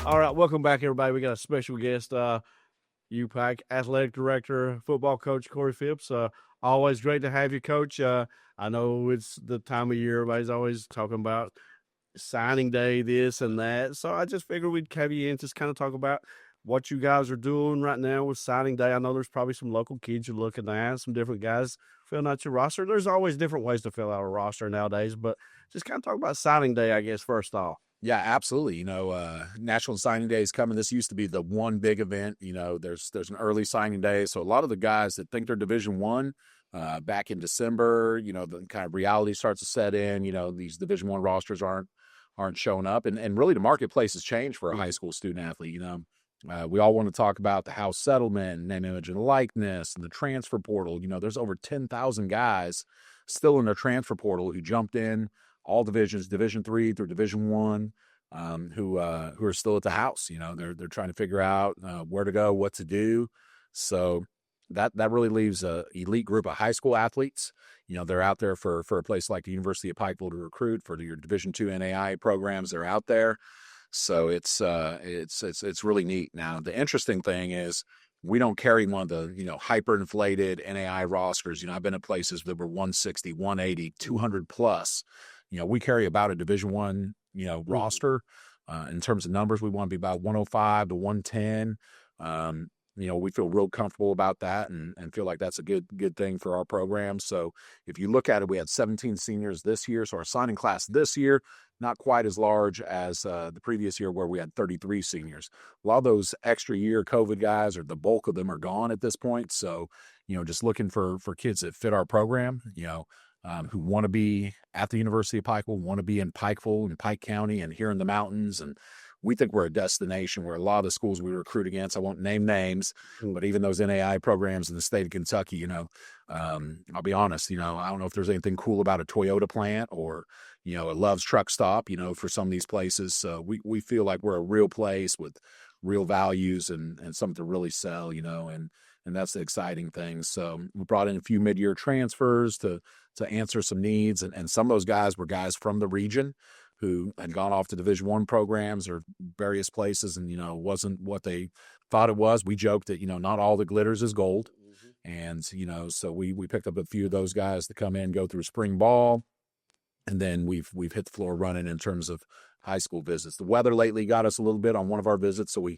All right, welcome back, everybody. We got a special guest, UPIKE Athletic Director, football coach Corey Fipps. Always great to have you, Coach. I know it's the time of year everybody's always talking about signing day, this and that. So I just figured we'd have you in, just kind of talk about what you guys are doing right now with signing day. I know there's probably some local kids you're looking at, some different guys filling out your roster. There's always different ways to fill out a roster nowadays, but just kind of talk about signing day, I guess, first off. Yeah, absolutely. National Signing Day is coming. This used to be the one big event. There's an early signing day, so a lot of the guys that think they're Division One, back in December, the kind of reality starts to set in. These Division One rosters aren't showing up, and really the marketplace has changed for a high school student athlete. We all want to talk about the house settlement, name, image, and likeness, and the transfer portal. There's over 10,000 guys still in their transfer portal who jumped in all divisions, Division III through Division I, who are still at the house. They're trying to figure out where to go, what to do. So that really leaves a elite group of high school athletes. They're out there for a place like the University of Pikeville to recruit for your Division II NAIA programs. They're out there. So it's really neat. Now, the interesting thing is we don't carry one of the, hyperinflated NAI rosters. I've been at places that were 160, 180, 200 plus. We carry about a Division I, roster. In terms of numbers, we want to be about 105 to 110. We feel real comfortable about that and feel like that's a good thing for our program. So if you look at it, we had 17 seniors this year. So our signing class this year, not quite as large as the previous year where we had 33 seniors. A lot of those extra year COVID guys, or the bulk of them, are gone at this point. So, just looking for kids that fit our program, who want to be at the University of Pikeville, want to be in Pikeville and Pike County and here in the mountains. And we think we're a destination where a lot of the schools we recruit against, I won't name names, but even those NAI programs in the state of Kentucky, I'll be honest, I don't know if there's anything cool about a Toyota plant or, a Love's truck stop, for some of these places. So we feel like we're a real place with real values and something to really sell, and that's the exciting thing. So we brought in a few mid-year transfers to answer some needs. And some of those guys were guys from the region who had gone off to Division I programs or various places and, wasn't what they thought it was. We joked that, not all that glitters is gold. And, so we picked up a few of those guys to come in, go through spring ball. And then we've hit the floor running in terms of high school visits. The weather lately got us a little bit on one of our visits. So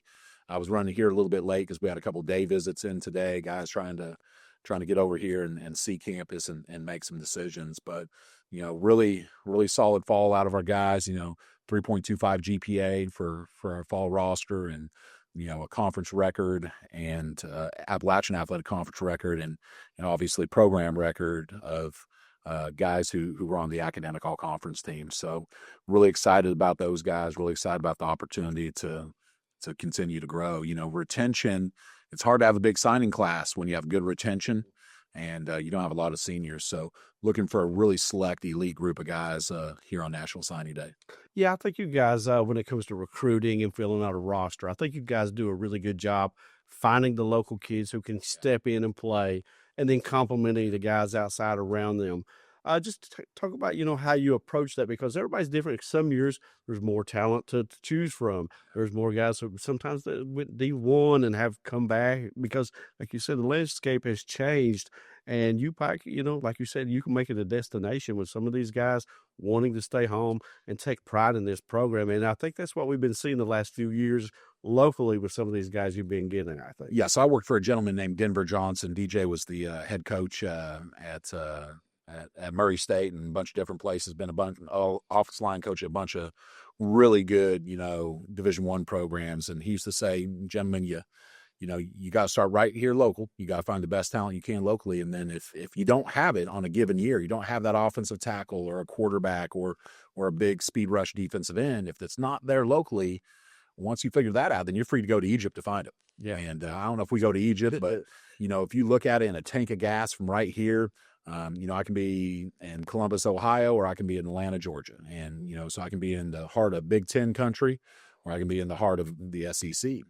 I was running here a little bit late because we had a couple of day visits in today, guys trying to get over here and see campus and make some decisions. But, really, really solid fall out of our guys, 3.25 GPA for our fall roster and, a conference record and Appalachian Athletic Conference record and obviously program record of guys who were on the academic all-conference team. So really excited about those guys, really excited about the opportunity to continue to grow. Retention, it's hard to have a big signing class when you have good retention and you don't have a lot of seniors. So looking for a really select elite group of guys here on National Signing Day. Yeah, I think you guys, when it comes to recruiting and filling out a roster, I think you guys do a really good job finding the local kids who can step in and play and then complimenting the guys outside around them. Just talk about, how you approach that because everybody's different. Some years there's more talent to choose from. There's more guys who sometimes they went D1 and have come back because, like you said, the landscape has changed. And UPIKE, like you said, you can make it a destination with some of these guys wanting to stay home and take pride in this program. And I think that's what we've been seeing the last few years locally with some of these guys you've been getting, I think. Yeah, so I worked for a gentleman named Denver Johnson. DJ was the head coach at Murray State and a bunch of different places, been offensive line coach at a bunch of really good, Division I programs. And he used to say, gentlemen, you got to start right here local. You got to find the best talent you can locally. And then if you don't have it on a given year, you don't have that offensive tackle or a quarterback or a big speed rush defensive end, if it's not there locally, once you figure that out, then you're free to go to Egypt to find it. Yeah. And I don't know if we go to Egypt, but, if you look at it in a tank of gas from right here, I can be in Columbus, Ohio, or I can be in Atlanta, Georgia. And, so I can be in the heart of Big Ten country, or I can be in the heart of the SEC.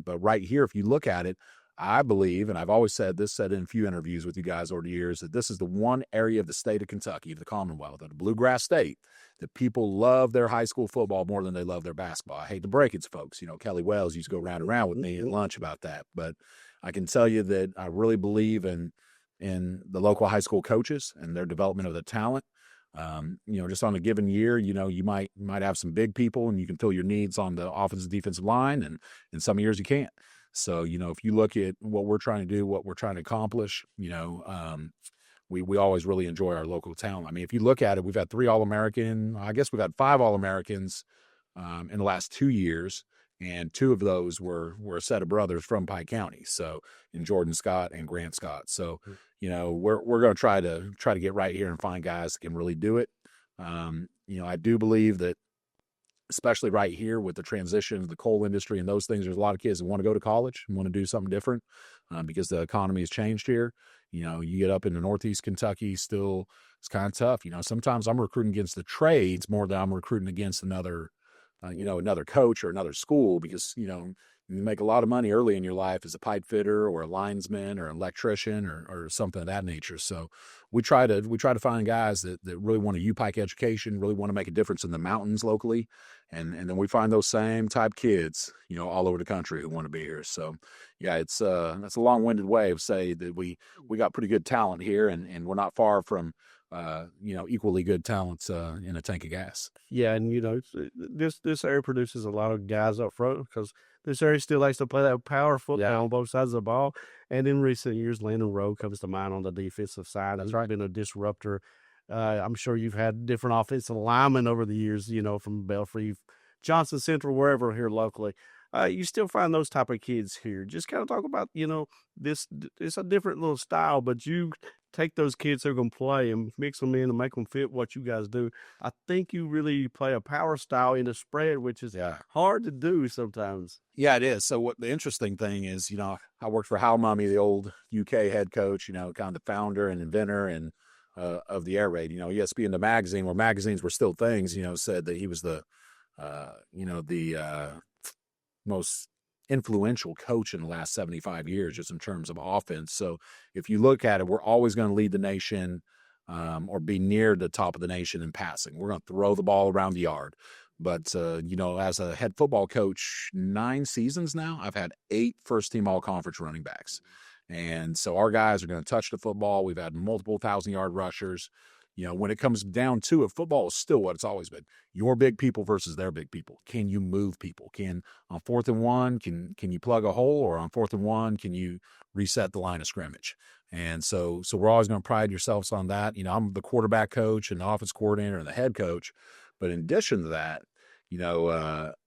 But right here, if you look at it, I believe, and I've always said this, said in a few interviews with you guys over the years, that this is the one area of the state of Kentucky, of the Commonwealth, of the Bluegrass State, that people love their high school football more than they love their basketball. I hate to break it to folks. Kelly Wells used to go round and round with me at lunch about that. But I can tell you that I really believe in the local high school coaches and their development of the talent. Just on a given year, you might have some big people and you can fill your needs on the offensive defensive line, and in some years you can't. So, if you look at what we're trying to do, what we're trying to accomplish, we always really enjoy our local talent. I mean, if you look at it, we've had 3 All-American. I guess we've had 5 All-Americans in the last 2 years, and 2 of those were a set of brothers from Pike County. So, in Jordan Scott and Grant Scott. So, we're going to try to get right here and find guys that can really do it. I do believe that, especially right here with the transition of the coal industry and those things, there's a lot of kids that want to go to college and want to do something different because the economy has changed here. You get up into Northeast Kentucky, still it's kind of tough. Sometimes I'm recruiting against the trades more than I'm recruiting against another coach or another school, because, you make a lot of money early in your life as a pipe fitter or a linesman or an electrician or something of that nature. So we try to find guys that really want a UPIKE education, really want to make a difference in the mountains locally. And then we find those same type kids, all over the country who want to be here. So yeah, that's a long-winded way of saying that we got pretty good talent here, and we're not far from equally good talents in a tank of gas. Yeah, and this area produces a lot of guys up front, because this area still likes to play that power football on both sides of the ball. And in recent years, Landon Rowe comes to mind on the defensive side. That's He's right. been a disruptor. I'm sure you've had different offensive linemen over the years, from Belfry, Johnson Central, wherever here locally. You still find those type of kids here. Just kind of talk about, this. It's a different little style, but you take those kids who are going to play and mix them in and make them fit what you guys do. I think you really play a power style in the spread, which is hard to do sometimes. Yeah, it is. So what the interesting thing is, I worked for Hal Mummy, the old UK head coach, kind of the founder and inventor and of the air raid. ESPN, the magazine, where magazines were still things, said that he was the most influential coach in the last 75 years, just in terms of offense. So if you look at it, we're always going to lead the nation or be near the top of the nation in passing. We're going to throw the ball around the yard. But, as a head football coach, 9 seasons now, I've had 8 first-team all-conference running backs. And so our guys are going to touch the football. We've had multiple 1,000-yard rushers. When it comes down to it, football is still what it's always been. Your big people versus their big people. Can you move people? On 4th and 1, can you plug a hole? Or on 4th and 1, can you reset the line of scrimmage? And so we're always going to pride yourselves on that. I'm the quarterback coach and the offense coordinator and the head coach. But in addition to that,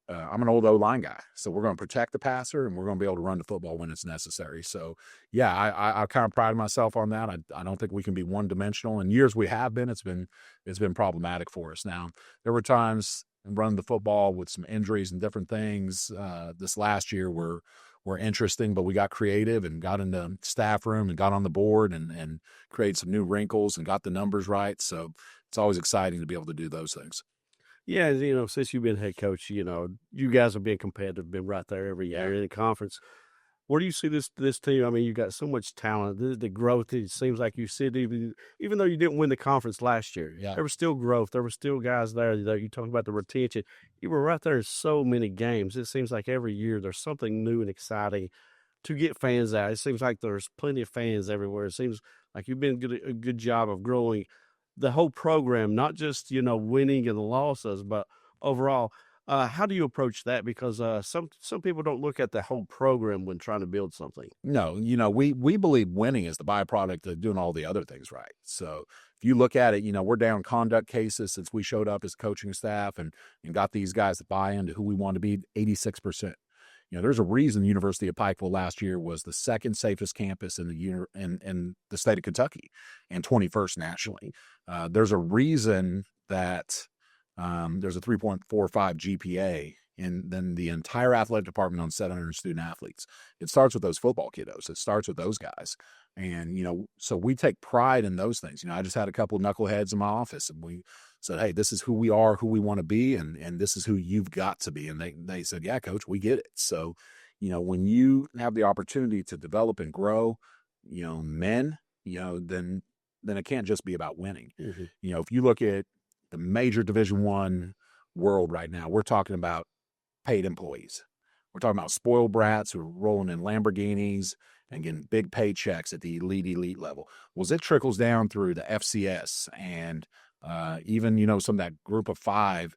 I'm an old O-line guy. So we're going to protect the passer, and we're going to be able to run the football when it's necessary. So, yeah, I kind of pride myself on that. I don't think we can be one-dimensional. In years we have been, it's been problematic for us. Now, there were times in running the football with some injuries and different things. This last year were interesting, but we got creative and got in the staff room and got on the board and created some new wrinkles and got the numbers right. So it's always exciting to be able to do those things. Yeah, since you've been head coach, you guys have been competitive, been right there every year in the conference. Where do you see this team? I mean, you got so much talent. The growth, it seems like you said, even though you didn't win the conference last year, there was still growth. There were still guys there. You talking about the retention. You were right there in so many games. It seems like every year there's something new and exciting to get fans out. It seems like there's plenty of fans everywhere. It seems like you've been a good job of growing the whole program, not just, winning and the losses, but overall. How do you approach that? Because some people don't look at the whole program when trying to build something. No, we believe winning is the byproduct of doing all the other things right. So if you look at it, we're down conduct cases since we showed up as coaching staff and got these guys to buy into who we want to be, 86%. There's a reason the University of Pikeville last year was the second safest campus in the state of Kentucky and 21st nationally. There's a reason that there's a 3.45 GPA and then the entire athletic department on 700 student athletes. It starts with those football kiddos. It starts with those guys. And, so we take pride in those things. I just had a couple of knuckleheads in my office and we said, hey, this is who we are, who we want to be. And this is who you've got to be. And they said, yeah, coach, we get it. So, when you have the opportunity to develop and grow, men, then it can't just be about winning. Mm-hmm. If you look at the major Division I world right now, we're talking about paid employees. We're talking about spoiled brats who are rolling in Lamborghinis and getting big paychecks at the elite level. Well, as it trickles down through the FCS and even, some of that group of 5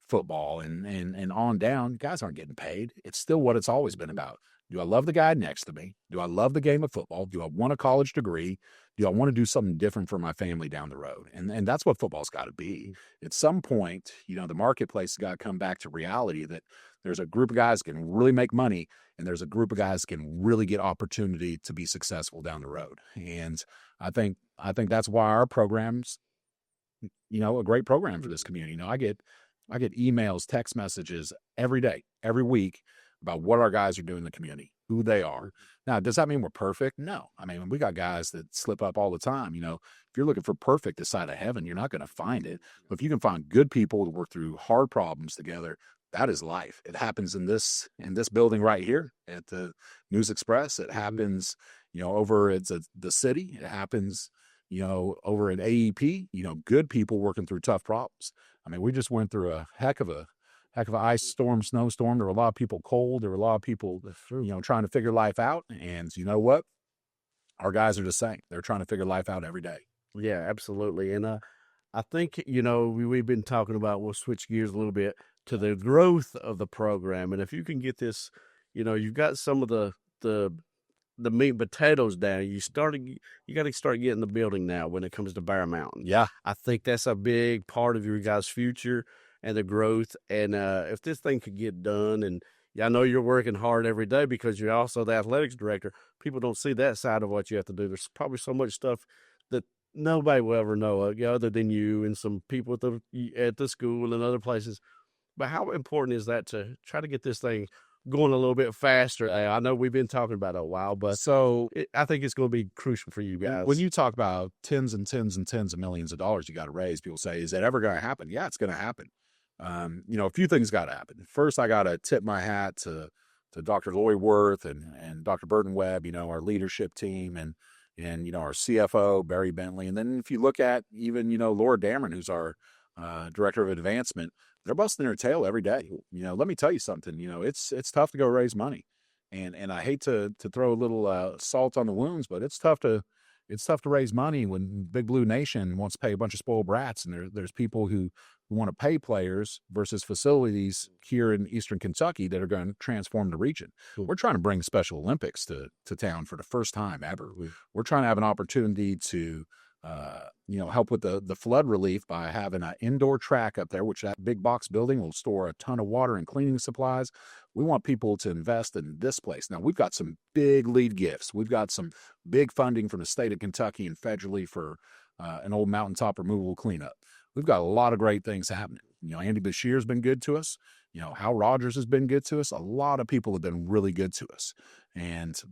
football and on down, guys aren't getting paid. It's still what it's always been about. Do I love the guy next to me? Do I love the game of football? Do I want a college degree? Do I want to do something different for my family down the road? And that's what football's got to be. At some point, the marketplace has got to come back to reality that there's a group of guys that can really make money, and there's a group of guys that can really get opportunity to be successful down the road. And I think that's why our program's, a great program for this community. I get emails, text messages every day, every week about what our guys are doing in the community, who they are. Now, does that mean we're perfect? No. I mean, we got guys that slip up all the time. If you're looking for perfect this side of heaven, you're not going to find it. But if you can find good people to work through hard problems together, that is life. It happens in this building right here at the News Express. It happens, over at the city. It happens, over at AEP. Good people working through tough problems. I mean, we just went through a heck of an ice storm, snowstorm. There were a lot of people cold. There were a lot of people, trying to figure life out. And you know what? Our guys are the same. They're trying to figure life out every day. Yeah, absolutely. And I think, we've been talking about, we'll switch gears a little bit to the growth of the program. And if you can get this, you've got some of the meat and potatoes down. You got to start getting the building now when it comes to Bear Mountain. Yeah. I think that's a big part of your guys' future and the growth. And if this thing could get done, and I know you're working hard every day because you're also the athletics director, people don't see that side of what you have to do. There's probably so much stuff that nobody will ever know other than you and some people at the school and other places. But how important is that to try to get this thing going a little bit faster? I know we've been talking about it a while, but I think it's going to be crucial for you guys. When you talk about tens and tens and tens of millions of dollars you got to raise, people say, is that ever going to happen? Yeah, it's going to happen. A few things got to happen. First, I got to tip my hat to Dr. Lori Worth and Dr. Burton Webb, our leadership team, and our CFO, Barry Bentley. And then if you look at even, Laura Dameron, who's our director of advancement, they're busting their tail every day. Let me tell you something, it's tough to go raise money. And I hate to throw a little salt on the wounds, but it's tough to raise money when Big Blue Nation wants to pay a bunch of spoiled brats, and there's people who want to pay players versus facilities here in Eastern Kentucky that are going to transform the region. Cool. We're trying to bring Special Olympics to town for the first time ever. We're trying to have an opportunity to help with the flood relief by having an indoor track up there, which that big box building will store a ton of water and cleaning supplies. We want people to invest in this place. Now, we've got some big lead gifts. We've got some big funding from the state of Kentucky and federally for an old mountaintop removal cleanup. We've got a lot of great things happening. Andy Bashir's been good to us. Hal Rogers has been good to us. A lot of people have been really good to us.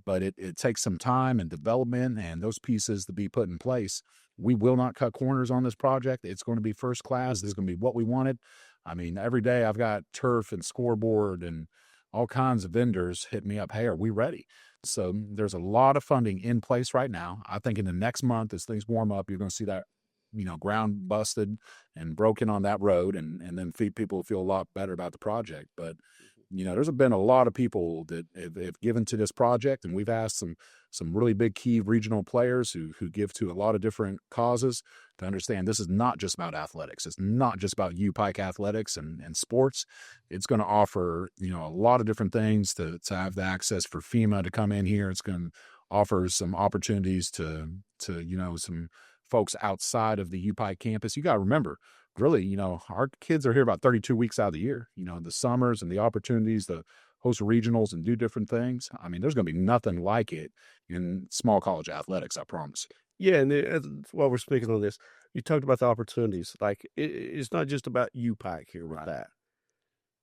But it takes some time and development and those pieces to be put in place. We will not cut corners on this project. It's going to be first class. This is going to be what we wanted. I mean, every day I've got turf and scoreboard and all kinds of vendors hit me up. Hey, are we ready? So there's a lot of funding in place right now. I think in the next month, as things warm up, you're going to see that ground busted and broken on that road, and then people feel a lot better about the project. But, there's been a lot of people that have given to this project, and we've asked some really big key regional players who give to a lot of different causes to understand this is not just about athletics. It's not just about UPIKE Athletics and sports. It's going to offer, a lot of different things to have the access for FEMA to come in here. It's going to offer some opportunities to some folks outside of the UPIKE campus. You got to remember, really, our kids are here about 32 weeks out of the year. The summers and the opportunities to host regionals and do different things. I mean, there's going to be nothing like it in small college athletics, I promise. Yeah, and while we're speaking on this, you talked about the opportunities. Like, it's not just about UPIKE here with that.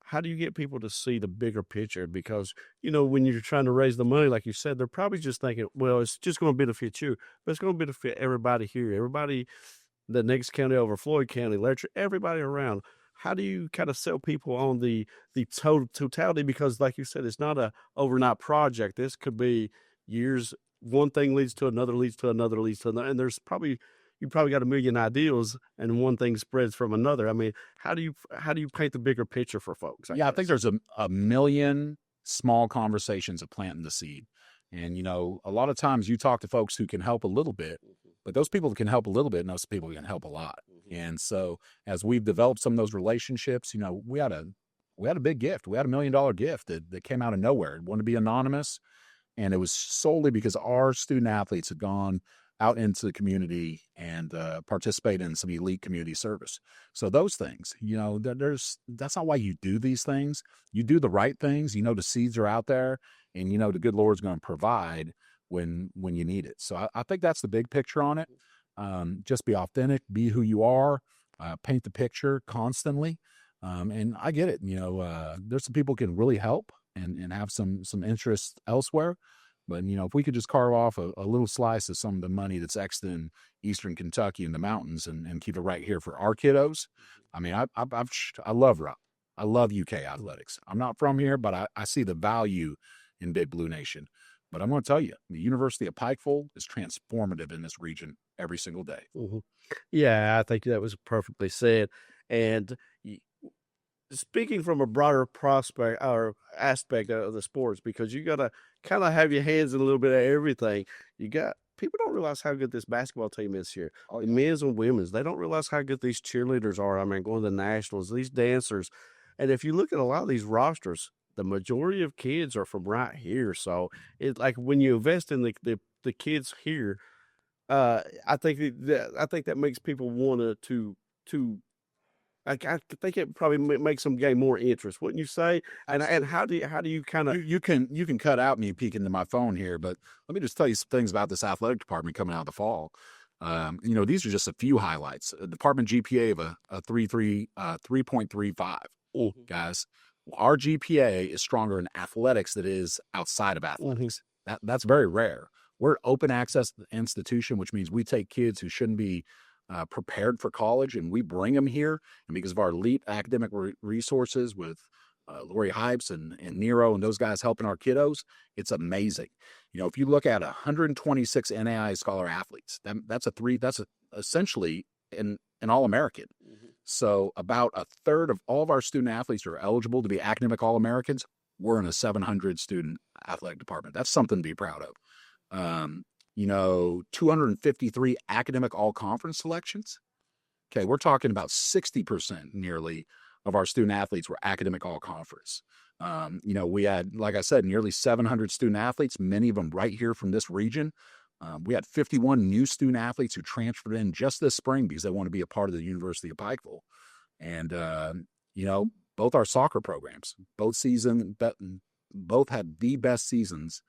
How do you get people to see the bigger picture? Because, when you're trying to raise the money, like you said, they're probably just thinking, well, it's just going to benefit you, but it's going to benefit everybody here, everybody the next county over, Floyd County, Letcher, everybody around. how do you kind of sell people on the totality? Because like you said, it's not a overnight project. This could be years. One thing leads to another, leads to another, leads to another, and you probably got a million ideas, and one thing spreads from another. I mean, how do you paint the bigger picture for folks? I think there's a million small conversations of planting the seed. And, a lot of times you talk to folks who can help a little bit, but those people can help a little bit, and those people can help a lot. And so as we've developed some of those relationships, we had a big gift. We had $1 million gift that came out of nowhere. It wanted to be anonymous. And it was solely because our student athletes had gone out into the community and participate in some elite community service. So those things, that's not why you do these things. You do the right things. The seeds are out there, and the good Lord's going to provide when you need it. So I think that's the big picture on it. Just be authentic, be who you are, paint the picture constantly. And I get it. There's some people who can really help and have some interest elsewhere. But, if we could just carve off a little slice of some of the money that's exited in Eastern Kentucky in the mountains and keep it right here for our kiddos. I mean, I love Rob. I love UPIKE Athletics. I'm not from here, but I see the value in Big Blue Nation. But I'm going to tell you, the University of Pikeville is transformative in this region every single day. Mm-hmm. Yeah, I think that was perfectly said. And speaking from a broader prospect or aspect of the sports, because you got to kind of have your hands in a little bit of everything. People don't realize how good this basketball team is here. The men's and women's, they don't realize how good these cheerleaders are. I mean, going to the nationals, these dancers. And if you look at a lot of these rosters, the majority of kids are from right here. So it's like when you invest in the kids here, I think that makes people want to I think it probably makes them gain more interest, wouldn't you say? And how do you kind of you can cut out me peeking into my phone here, but let me just tell you some things about this athletic department coming out of the fall. These are just a few highlights. A department GPA of a 3.35. Guys, our GPA is stronger in athletics than it is outside of athletics. That's very rare. We're an open access institution, which means we take kids who shouldn't be prepared for college, and we bring them here. And because of our elite academic resources with Lori Hypes and Nero and those guys helping our kiddos, it's amazing. If you look at 126 NAIA scholar athletes, that's essentially an All-American. So about a third of all of our student athletes are eligible to be academic All-Americans. We're in a 700 student athletic department. That's something to be proud of. 253 academic all-conference selections. Okay, we're talking about 60% nearly of our student athletes were academic all-conference. We had, like I said, nearly 700 student athletes, many of them right here from this region. We had 51 new student athletes who transferred in just this spring because they want to be a part of the University of Pikeville. And, both our soccer programs, both had the best seasons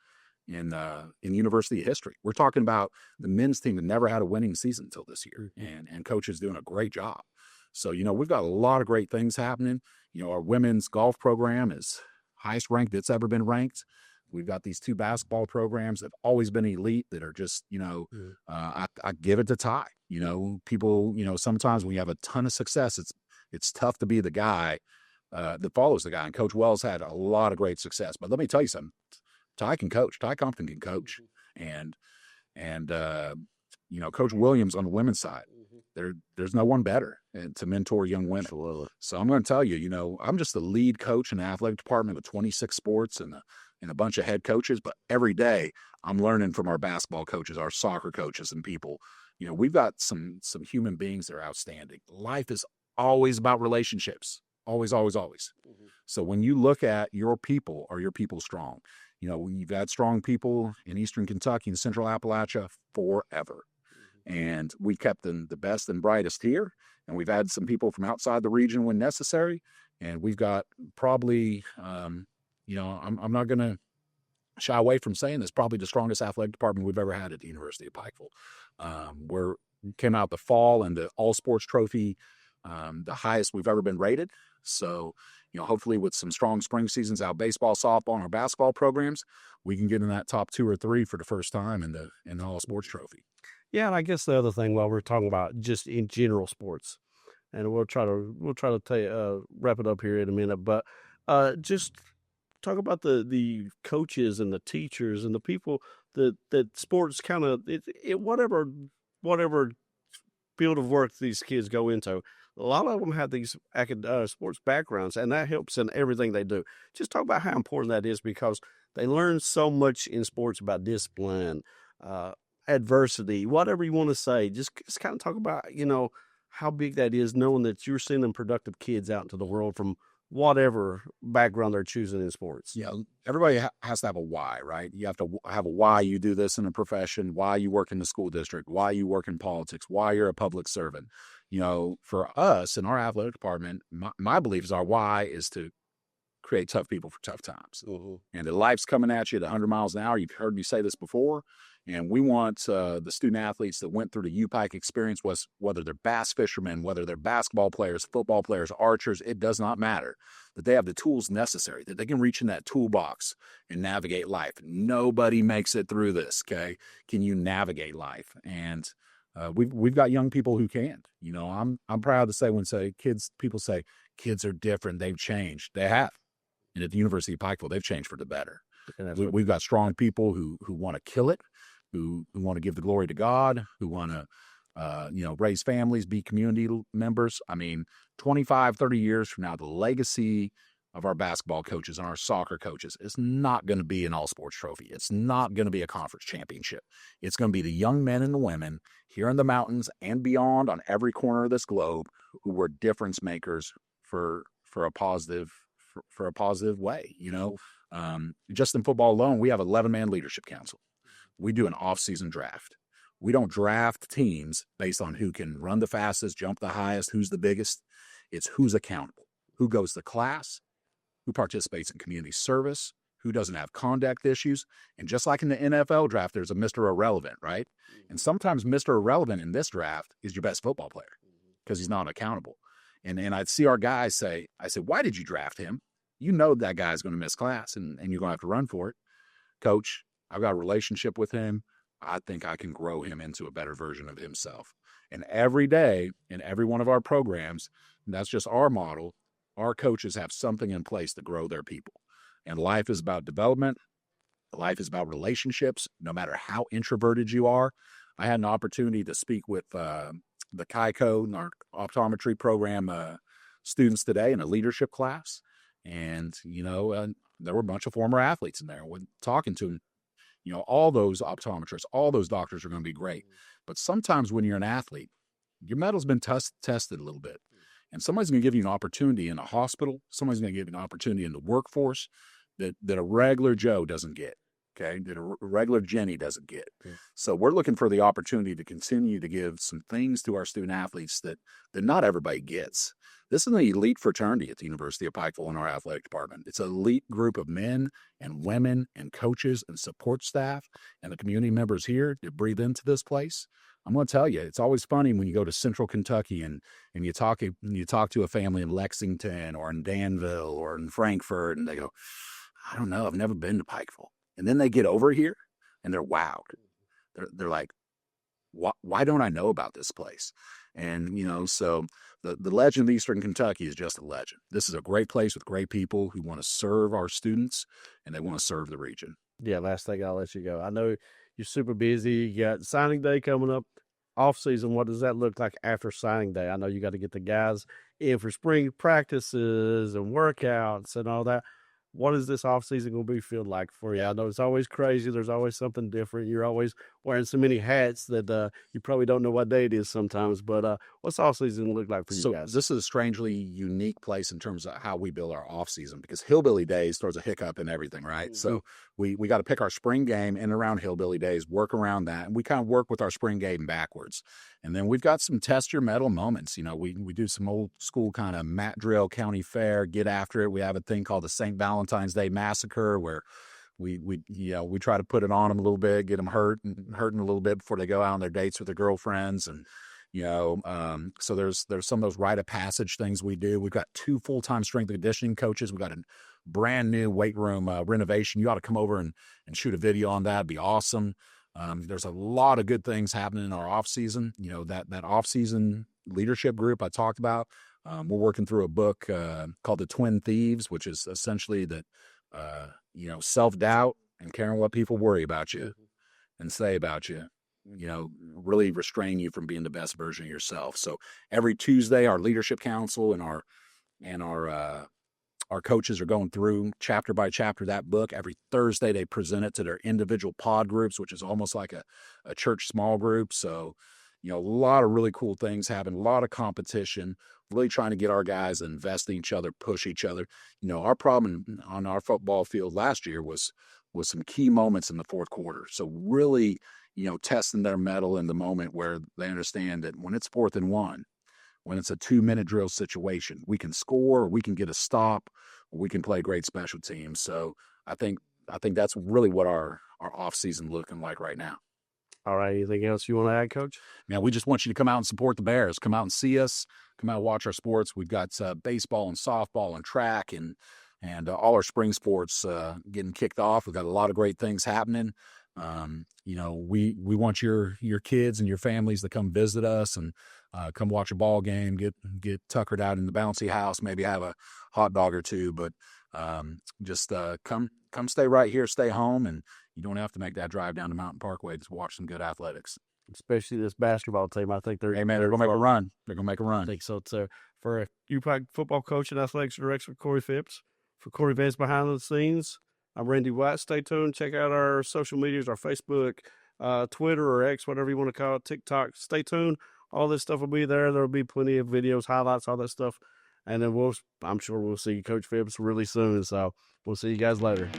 in university history. We're talking about the men's team that never had a winning season until this year, and coaches doing a great job. So, we've got a lot of great things happening. Our women's golf program is highest ranked it's ever been ranked. We've got these two basketball programs that have always been elite that are just, I give it to Ty. People, sometimes when you have a ton of success, it's tough to be the guy that follows the guy. And Coach Wells had a lot of great success. But let me tell you something. Ty can coach. Ty Compton can coach. And Coach Williams on the women's side, there's no one better to mentor young women. Absolutely. So I'm going to tell you, I'm just the lead coach in the athletic department with 26 sports and a bunch of head coaches. But every day I'm learning from our basketball coaches, our soccer coaches and people. We've got some human beings that are outstanding. Life is always about relationships. Always, always, always. So when you look at your people, are your people strong? We've had strong people in Eastern Kentucky and Central Appalachia forever. And we kept the best and brightest here. And we've had some people from outside the region when necessary. And we've got probably, I'm not going to shy away from saying this, probably the strongest athletic department we've ever had at the University of Pikeville. We came out the fall and the all sports trophy, the highest we've ever been rated. So, hopefully with some strong spring seasons out baseball, softball, and our basketball programs, we can get in that top 2 or 3 for the first time in the all sports trophy. Yeah, and I guess the other thing while we're talking about just in general sports, and we'll try to wrap it up here in a minute. But just talk about the coaches and the teachers and the people that sports kind of whatever field of work these kids go into. A lot of them have these sports backgrounds, and that helps in everything they do. Just talk about how important that is, because they learn so much in sports about discipline, adversity, whatever you want to say. Just kind of talk about, how big that is, knowing that you're sending productive kids out into the world from whatever background they're choosing in sports. Yeah, everybody has to have a why, right? You have to have a why you do this in a profession, why you work in the school district, why you work in politics, why you're a public servant. For us in our athletic department, my belief is our why is to create tough people for tough times. Mm-hmm. And the life's coming at you at 100 miles an hour. You've heard me say this before. And we want the student athletes that went through the UPIKE experience, whether they're bass fishermen, whether they're basketball players, football players, archers, it does not matter, that they have the tools necessary, that they can reach in that toolbox and navigate life. Nobody makes it through this, okay? Can you navigate life? And we've got young people who can. I'm proud to say people say kids are different, they've changed. They have. And at the University of Pikeville, they've changed for the better. We've got strong people who want to kill it, who want to give the glory to God, who want to, raise families, be community members. 25, 30 years from now, the legacy of our basketball coaches and our soccer coaches is not going to be an all-sports trophy. It's not going to be a conference championship. It's going to be the young men and the women here in the mountains and beyond on every corner of this globe who were difference makers for a positive way. Just in football alone, we have 11-man leadership council. We do an off-season draft. We don't draft teams based on who can run the fastest, jump the highest, who's the biggest. It's who's accountable, who goes to class, who participates in community service, who doesn't have conduct issues. And just like in the NFL draft, there's a Mr. Irrelevant, right? And sometimes Mr. Irrelevant in this draft is your best football player because he's not accountable. And I'd see our guys I said, why did you draft him? You know that guy's going to miss class and you're going to have to run for it. Coach, I've got a relationship with him. I think I can grow him into a better version of himself. And every day in every one of our programs, that's just our model, our coaches have something in place to grow their people. And life is about development. Life is about relationships, no matter how introverted you are. I had an opportunity to speak with the KICO and our optometry program students today in a leadership class. And, there were a bunch of former athletes in there. When talking to them, all those optometrists, all those doctors are going to be great. But sometimes when you're an athlete, your metal's been tested a little bit. And somebody's going to give you an opportunity in a hospital. Somebody's going to give you an opportunity in the workforce that a regular Joe doesn't get. Okay, that a regular Jenny doesn't get. Yeah. So we're looking for the opportunity to continue to give some things to our student athletes that not everybody gets. This is an elite fraternity at the University of Pikeville in our athletic department. It's an elite group of men and women and coaches and support staff and the community members here that breathe into this place. I'm going to tell you, it's always funny when you go to Central Kentucky and you talk to a family in Lexington or in Danville or in Frankfort, and they go, I don't know, I've never been to Pikeville. And then they get over here and they're wowed. They're like, why don't I know about this place? And, so the legend of Eastern Kentucky is just a legend. This is a great place with great people who want to serve our students and they want to serve the region. Yeah, last thing, I'll let you go. I know you're super busy. You got signing day coming up, off season. What does that look like after signing day? I know you got to get the guys in for spring practices and workouts and all that. What is this offseason going to feel like for you? I know it's always crazy. There's always something different. You're always wearing so many hats that you probably don't know what day it is sometimes. But what's offseason look like for you guys? This is a strangely unique place in terms of how we build our offseason, because Hillbilly Days throws a hiccup in everything, right? Mm-hmm. So we got to pick our spring game in and around Hillbilly Days, work around that. And we kind of work with our spring game backwards. And then we've got some test your metal moments. We do some old school kind of mat drill, county fair, get after it. We have a thing called the St. Valentine's Day Massacre where we try to put it on them a little bit, get them hurting a little bit before they go out on their dates with their girlfriends. And, so there's some of those rite of passage things we do. We've got 2 full-time strength and conditioning coaches. We've got a brand new weight room renovation. You ought to come over and shoot a video on that. It'd be awesome. There's a lot of good things happening in our off season. That off season leadership group I talked about. We're working through a book called The Twin Thieves, which is essentially that, self-doubt and caring what people worry about you and say about you, really restrain you from being the best version of yourself. So every Tuesday, our leadership council and our coaches are going through chapter by chapter that book. Every Thursday, they present it to their individual pod groups, which is almost like a church small group. So, a lot of really cool things happen, a lot of competition, really trying to get our guys to invest in each other, push each other. Our problem on our football field last year was some key moments in the fourth quarter. So really, testing their mettle in the moment where they understand that when it's 4th and 1, when it's a 2-minute drill situation, we can score, we can get a stop, we can play great special teams. So I think that's really what our off season looking like right now. All right. Anything else you want to add, Coach? Man, we just want you to come out and support the Bears. Come out and see us. Come out and watch our sports. We've got baseball and softball and track and all our spring sports getting kicked off. We've got a lot of great things happening. We want your kids and your families to come visit us and come watch a ball game, get tuckered out in the bouncy house, maybe have a hot dog or two, but just come stay right here, stay home, and you don't have to make that drive down to Mountain Parkway to watch some good athletics. Especially this basketball team. I think they're going to make a run. They're going to make a run. I think so, too. For a UPIKE football coach and athletics director, Corey Fipps. For Corey Fipps behind the scenes, I'm Randy White. Stay tuned. Check out our social medias, our Facebook, Twitter or X, whatever you want to call it, TikTok. Stay tuned. All this stuff will be there. There will be plenty of videos, highlights, all that stuff. And then I'm sure we'll see Coach Fipps really soon. So we'll see you guys later.